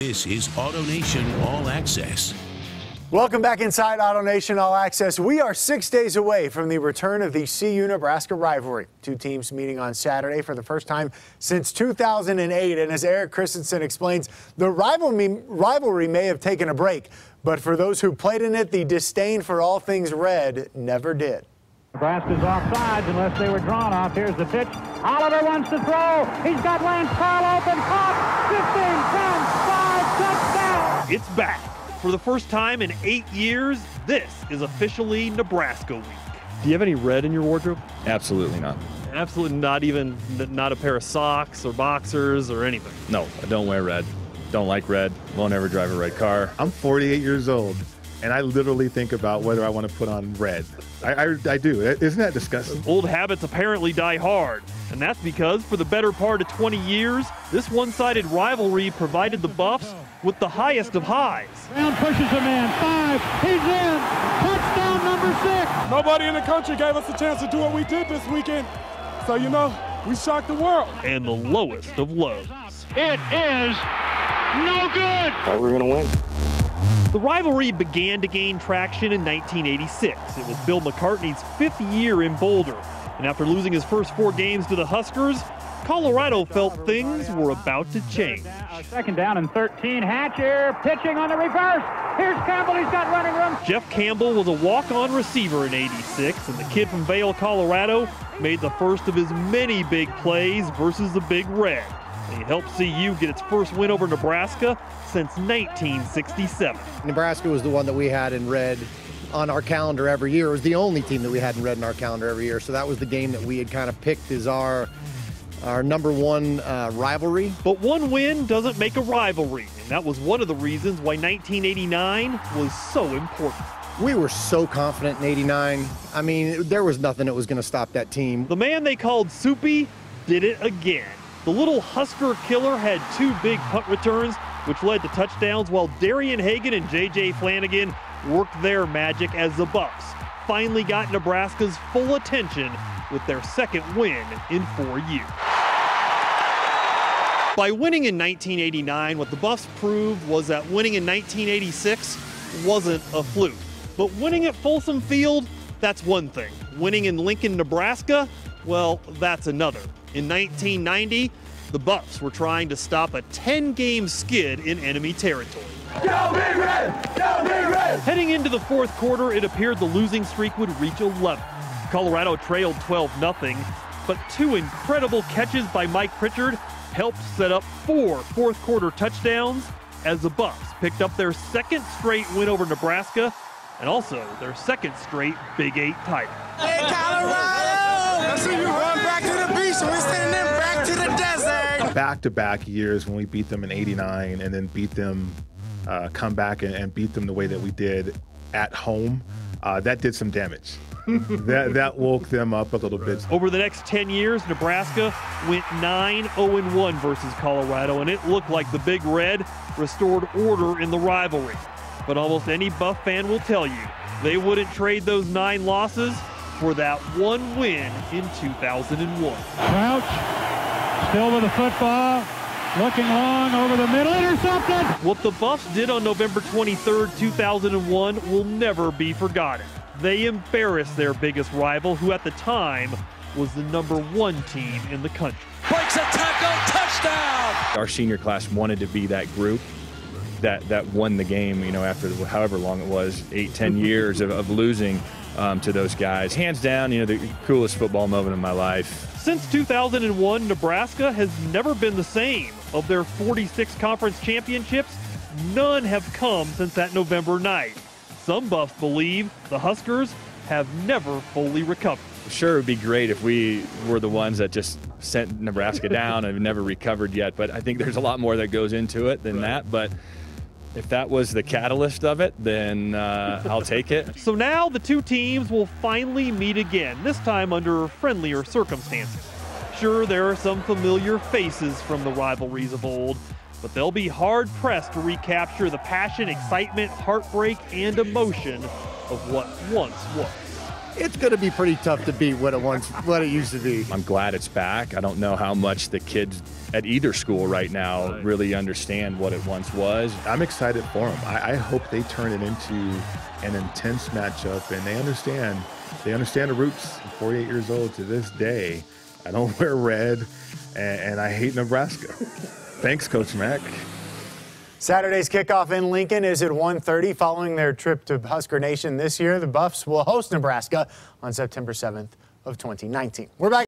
This is AutoNation All Access. Welcome back inside AutoNation All Access. We are 6 days away from the return of the CU-Nebraska rivalry. Two teams meeting on Saturday for the first time since 2008. And as Eric Christensen explains, the rivalry may have taken a break, but for those who played in it, the disdain for all things red never did. Nebraska's offsides unless they were drawn off. Here's the pitch. Oliver wants to throw. He's got Lance Carl open. Caught. 15, 10, 5, touchdown. It's back. For the first time in 8 years, this is officially Nebraska week. Do you have any red in your wardrobe? Absolutely not. Absolutely not, even not a pair of socks or boxers or anything? No, I don't wear red. Don't like red. Won't ever drive a red car. I'm 48 years old, and I literally think about whether I want to put on red. I do. Isn't that disgusting? Old habits apparently die hard, and that's because for the better part of 20 years, this one-sided rivalry provided the Buffs with the highest of highs. Brown pushes a man. 5. He's in. Touchdown number 6. Nobody in the country gave us a chance to do what we did this weekend. So, we shocked the world. And the lowest of lows. It is no good. Thought we were going to win. The rivalry began to gain traction in 1986. It was Bill McCartney's 5th year in Boulder. And after losing his first 4 games to the Huskers, Colorado felt things were about to change. Second down and 13. Hatcher pitching on the reverse. Here's Campbell. He's got running room. Jeff Campbell was a walk-on receiver in '86, and the kid from Vail, Colorado, made the first of his many big plays versus the Big Red. He helped CU get its first win over Nebraska since 1967. Nebraska was the one that we had in red on our calendar every year. It was the only team that we had in red in our calendar every year. So that was the game that we had kind of picked as our number one rivalry. But one win doesn't make a rivalry, and that was one of the reasons why 1989 was so important. We were so confident in '89. I mean, there was nothing that was going to stop that team. The man they called Soupy did it again. The little Husker killer had 2 big punt returns, which led to touchdowns, while Darian Hagan and J.J. Flanagan worked their magic as the Buffs finally got Nebraska's full attention with their second win in 4 years. By winning in 1989, what the Buffs proved was that winning in 1986 wasn't a fluke. But winning at Folsom Field, that's one thing. Winning in Lincoln, Nebraska, well, that's another. In 1990, the Buffs were trying to stop a 10-game skid in enemy territory. Go Big Red! Go Big Red! Heading into the fourth quarter, it appeared the losing streak would reach 11. Colorado trailed 12-0, but 2 incredible catches by Mike Pritchard helped set up 4 fourth-quarter touchdowns as the Buffs picked up their second straight win over Nebraska and also their second straight Big 8 title. Hey, Colorado! I see you run back to the beach and we're sending them back to the desert. Back-to-back years when we beat them in '89 and then beat them, come back and beat them the way that we did at home, that did some damage. that woke them up a little bit. Over the next 10 years, Nebraska went 9-0-1 versus Colorado, and it looked like the Big Red restored order in the rivalry. But almost any Buff fan will tell you they wouldn't trade those 9 losses for that one win in 2001. Crouch, still with the football, looking long over the middle, intercepted. What the Buffs did on November 23rd, 2001 will never be forgotten. They embarrassed their biggest rival, who at the time was the #1 team in the country. Breaks a tackle, touchdown! Our senior class wanted to be that group that won the game, after however long it was, 8-10 years of losing to those guys. Hands down, the coolest football moment of my life. Since 2001, Nebraska has never been the same. Of their 46 conference championships, none have come since that November night. Some Buffs believe the Huskers have never fully recovered. Sure, it would be great if we were the ones that just sent Nebraska down and never recovered yet, but I think there's a lot more that goes into it than that. But if that was the catalyst of it, then I'll take it. So now the two teams will finally meet again, this time under friendlier circumstances. Sure, there are some familiar faces from the rivalries of old, but they'll be hard-pressed to recapture the passion, excitement, heartbreak, and emotion of what once was. it's going to be pretty tough to beat what it used to be. I'm glad it's back. I don't know how much the kids at either school right now really understand what it once was. I'm excited for them. I hope they turn it into an intense matchup, and they understand the roots. I'm 48 years old to this day. I don't wear red, and I hate Nebraska. Thanks, Coach Mack. Saturday's kickoff in Lincoln is at 1:30. Following their trip to Husker Nation this year, the Buffs will host Nebraska on September 7th of 2019. We're back.